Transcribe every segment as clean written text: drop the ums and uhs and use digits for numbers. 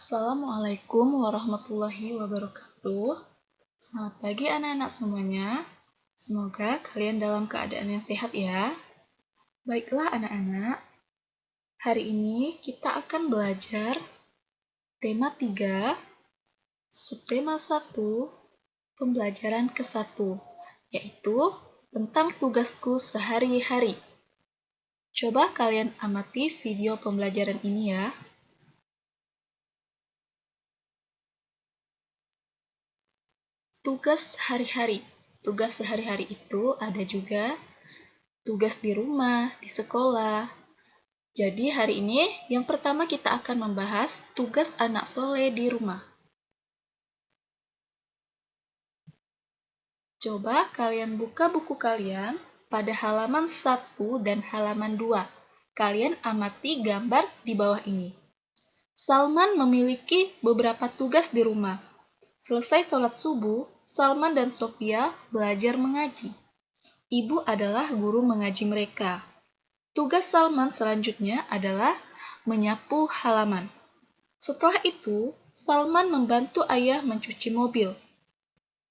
Assalamualaikum warahmatullahi wabarakatuh. Selamat pagi anak-anak semuanya. Semoga kalian dalam keadaan yang sehat ya. Baiklah anak-anak, hari ini kita akan belajar tema 3, subtema 1, pembelajaran ke-1, yaitu tentang tugasku sehari-hari. Coba kalian amati video pembelajaran ini ya. Tugas hari-hari. Tugas sehari-hari itu ada juga tugas di rumah, di sekolah. Jadi hari ini yang pertama kita akan membahas tugas anak soleh di rumah. Coba kalian buka buku kalian pada halaman 1 dan halaman 2. Kalian amati gambar di bawah ini. Salman memiliki beberapa tugas di rumah. Selesai sholat subuh, Salman dan Sofia belajar mengaji. Ibu adalah guru mengaji mereka. Tugas Salman selanjutnya adalah menyapu halaman. Setelah itu, Salman membantu ayah mencuci mobil.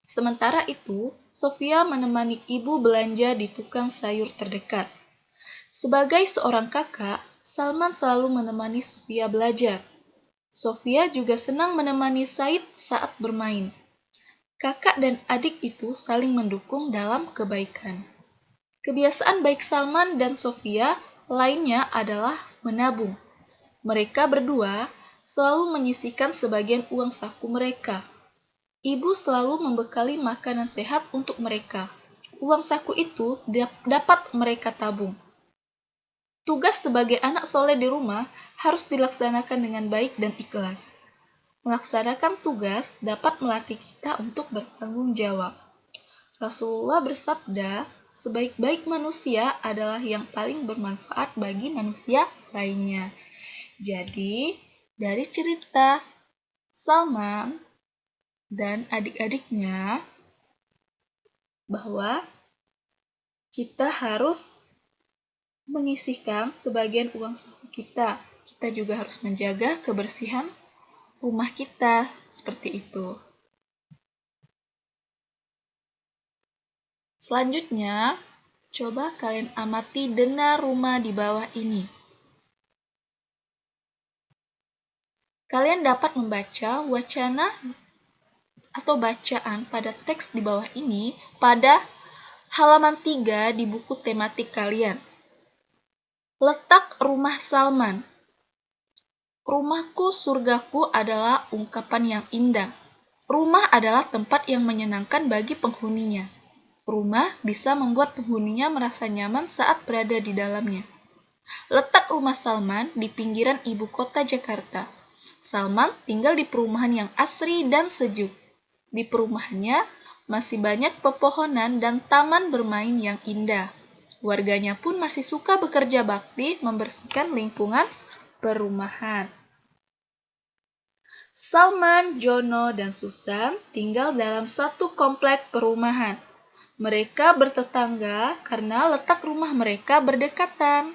Sementara itu, Sofia menemani ibu belanja di tukang sayur terdekat. Sebagai seorang kakak, Salman selalu menemani Sofia belajar. Sofia juga senang menemani Said saat bermain. Kakak dan adik itu saling mendukung dalam kebaikan. Kebiasaan baik Salman dan Sofia lainnya adalah menabung. Mereka berdua selalu menyisihkan sebagian uang saku mereka. Ibu selalu membekali makanan sehat untuk mereka. Uang saku itu dapat mereka tabung. Tugas sebagai anak soleh di rumah harus dilaksanakan dengan baik dan ikhlas. Melaksanakan tugas dapat melatih kita untuk bertanggung jawab. Rasulullah bersabda, sebaik-baik manusia adalah yang paling bermanfaat bagi manusia lainnya. Jadi, dari cerita Salman dan adik-adiknya, bahwa kita harus menyisihkan sebagian uang saku kita. Kita juga harus menjaga kebersihan rumah kita, seperti itu. Selanjutnya, coba kalian amati dena rumah di bawah ini. Kalian dapat membaca wacana atau bacaan pada teks di bawah ini pada halaman 3 di buku tematik kalian. Letak rumah Salman. Rumahku surgaku adalah ungkapan yang indah. Rumah adalah tempat yang menyenangkan bagi penghuninya. Rumah bisa membuat penghuninya merasa nyaman saat berada di dalamnya. Letak rumah Salman di pinggiran ibu kota Jakarta. Salman tinggal di perumahan yang asri dan sejuk. Di perumahannya masih banyak pepohonan dan taman bermain yang indah. Warganya pun masih suka bekerja bakti membersihkan lingkungan perumahan. Salman, Jono, dan Susan tinggal dalam satu komplek perumahan. Mereka bertetangga karena letak rumah mereka berdekatan.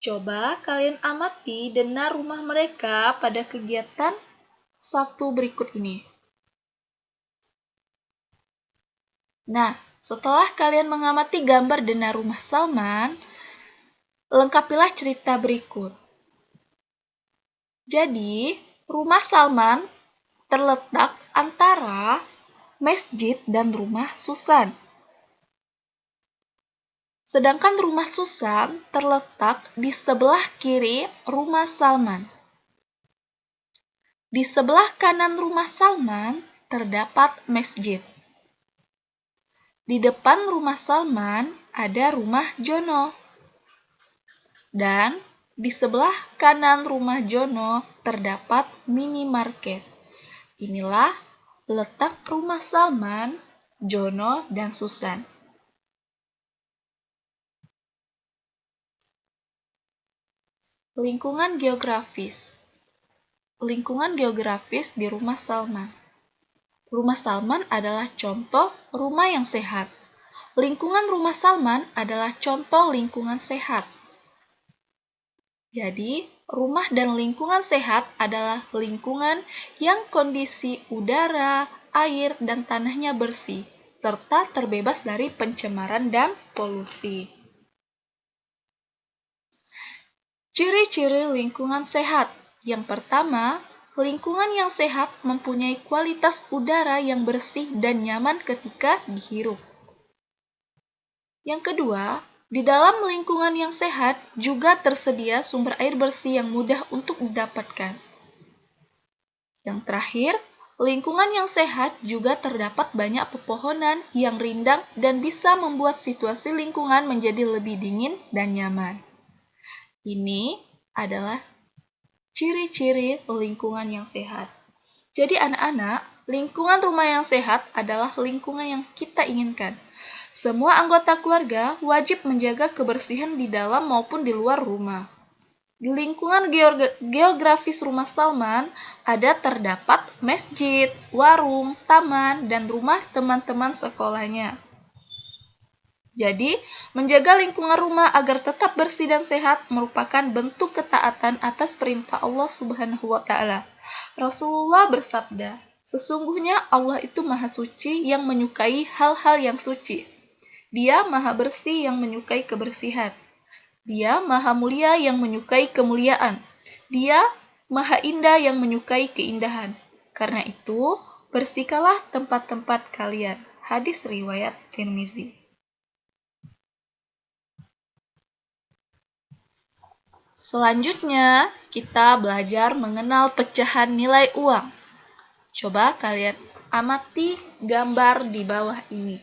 Coba kalian amati dena rumah mereka pada kegiatan 1 berikut ini. Nah, setelah kalian mengamati gambar dena rumah Salman, lengkapilah cerita berikut. Jadi, rumah Salman terletak antara masjid dan rumah Susan. Sedangkan rumah Susan terletak di sebelah kiri rumah Salman. Di sebelah kanan rumah Salman terdapat masjid. Di depan rumah Salman ada rumah Jono. Dan di sebelah kanan rumah Jono terdapat minimarket. Inilah letak rumah Salman, Jono, dan Susan. Lingkungan geografis. Lingkungan geografis di rumah Salman. Rumah Salman adalah contoh rumah yang sehat. Lingkungan rumah Salman adalah contoh lingkungan sehat. Jadi, rumah dan lingkungan sehat adalah lingkungan yang kondisi udara, air, dan tanahnya bersih, serta terbebas dari pencemaran dan polusi. Ciri-ciri lingkungan sehat. Yang pertama, lingkungan yang sehat mempunyai kualitas udara yang bersih dan nyaman ketika dihirup. Yang kedua, di dalam lingkungan yang sehat juga tersedia sumber air bersih yang mudah untuk didapatkan. Yang terakhir, lingkungan yang sehat juga terdapat banyak pepohonan yang rindang dan bisa membuat situasi lingkungan menjadi lebih dingin dan nyaman. Ini adalah ciri-ciri lingkungan yang sehat. Jadi anak-anak, lingkungan rumah yang sehat adalah lingkungan yang kita inginkan. Semua anggota keluarga wajib menjaga kebersihan di dalam maupun di luar rumah. Di lingkungan geografis rumah Salman ada terdapat masjid, warung, taman, dan rumah teman-teman sekolahnya. Jadi, menjaga lingkungan rumah agar tetap bersih dan sehat merupakan bentuk ketaatan atas perintah Allah Subhanahu wa Ta'ala. Rasulullah bersabda, "Sesungguhnya Allah itu Maha Suci yang menyukai hal-hal yang suci. Dia Maha Bersih yang menyukai kebersihan. Dia Maha Mulia yang menyukai kemuliaan. Dia Maha Indah yang menyukai keindahan. Karena itu, bersihkanlah tempat-tempat kalian." Hadis riwayat Tirmizi. Selanjutnya, kita belajar mengenal pecahan nilai uang. Coba kalian amati gambar di bawah ini.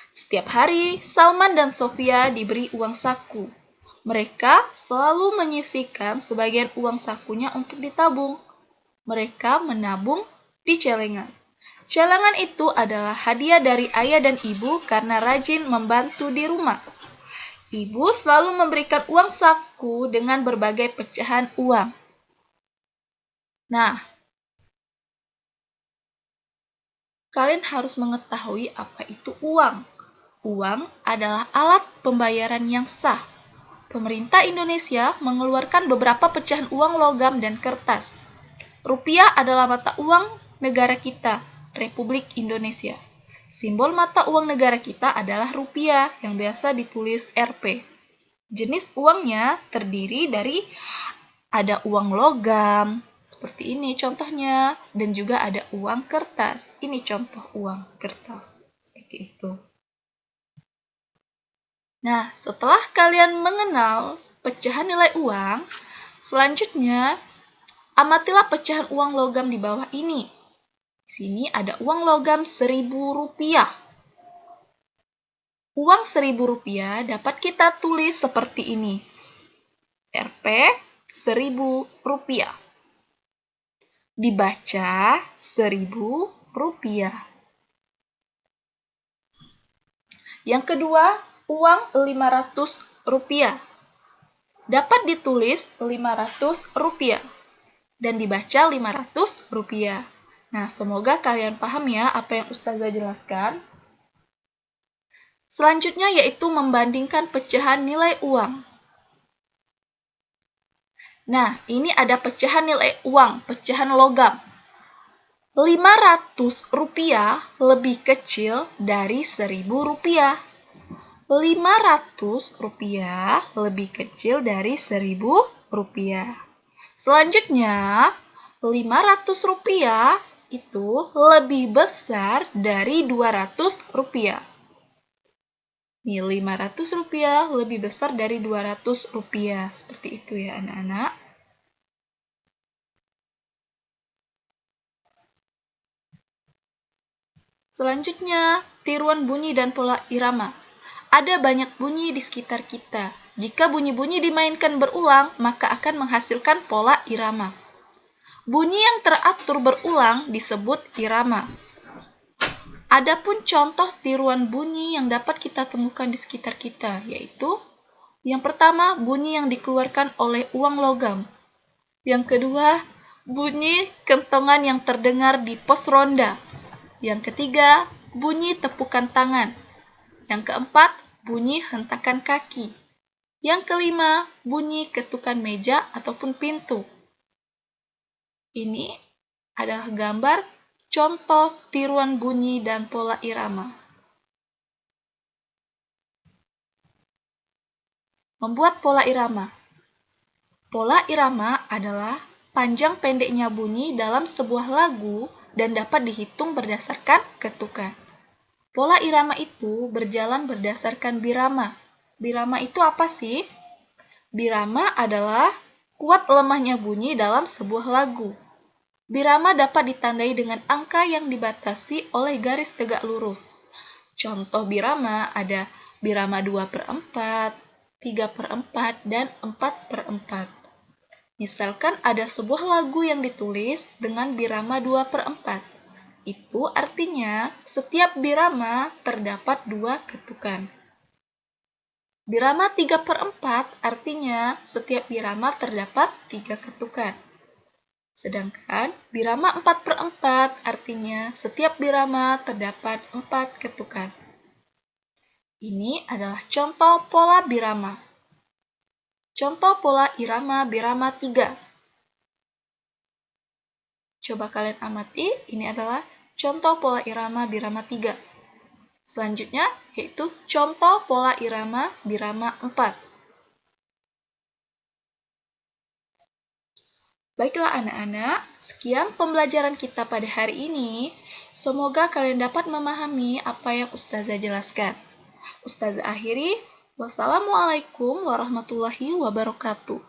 Setiap hari, Salman dan Sofia diberi uang saku. Mereka selalu menyisihkan sebagian uang sakunya untuk ditabung. Mereka menabung di celengan. Celengan itu adalah hadiah dari ayah dan ibu karena rajin membantu di rumah. Ibu selalu memberikan uang saku dengan berbagai pecahan uang. Nah, kalian harus mengetahui apa itu uang. Uang adalah alat pembayaran yang sah. Pemerintah Indonesia mengeluarkan beberapa pecahan uang logam dan kertas. Rupiah adalah mata uang negara kita, Republik Indonesia. Simbol mata uang negara kita adalah rupiah yang biasa ditulis Rp. Jenis uangnya terdiri dari ada uang logam, seperti ini contohnya, dan juga ada uang kertas. Ini contoh uang kertas, seperti itu. Nah, setelah kalian mengenal pecahan nilai uang, selanjutnya amatilah pecahan uang logam di bawah ini. Di sini ada uang logam Rp1.000. Uang Rp1.000 dapat kita tulis seperti ini. Rp Rp1.000. Dibaca Rp1.000. Yang kedua, uang Rp500. Dapat ditulis Rp500 dan dibaca Rp500. Nah, semoga kalian paham ya apa yang Ustazah jelaskan. Selanjutnya yaitu membandingkan pecahan nilai uang. Nah, ini ada pecahan nilai uang, pecahan logam. Rp500 lebih kecil dari Rp1.000. Rp500 lebih kecil dari Rp1.000. Selanjutnya, Rp500 itu lebih besar dari Rp200. Nih, Rp500 lebih besar dari Rp200. Seperti itu ya anak-anak. Selanjutnya, tiruan bunyi dan pola irama. Ada banyak bunyi di sekitar kita. Jika bunyi-bunyi dimainkan berulang, maka akan menghasilkan pola irama. Bunyi yang teratur berulang disebut irama. Adapun contoh tiruan bunyi yang dapat kita temukan di sekitar kita, yaitu yang pertama, bunyi yang dikeluarkan oleh uang logam. Yang kedua, bunyi kentongan yang terdengar di pos ronda. Yang ketiga, bunyi tepukan tangan. Yang keempat, bunyi hentakan kaki. Yang kelima, bunyi ketukan meja ataupun pintu. Ini adalah gambar contoh tiruan bunyi dan pola irama. Membuat pola irama. Pola irama adalah panjang pendeknya bunyi dalam sebuah lagu dan dapat dihitung berdasarkan ketukan. Pola irama itu berjalan berdasarkan birama. Birama itu apa sih? Birama adalah kuat lemahnya bunyi dalam sebuah lagu. Birama dapat ditandai dengan angka yang dibatasi oleh garis tegak lurus. Contoh birama ada birama 2/4, 3/4, dan 4/4. Misalkan ada sebuah lagu yang ditulis dengan birama 2/4. Itu artinya setiap birama terdapat 2 ketukan. Birama 3/4 artinya setiap birama terdapat 3 ketukan. Sedangkan birama 4/4 artinya setiap birama terdapat 4 ketukan. Ini adalah contoh pola birama. Contoh pola irama birama 3. Coba kalian amati, ini adalah contoh pola irama birama 3. Selanjutnya, yaitu contoh pola irama birama 4. Baiklah anak-anak, sekian pembelajaran kita pada hari ini. Semoga kalian dapat memahami apa yang Ustazah jelaskan. Ustazah akhiri, wassalamualaikum warahmatullahi wabarakatuh.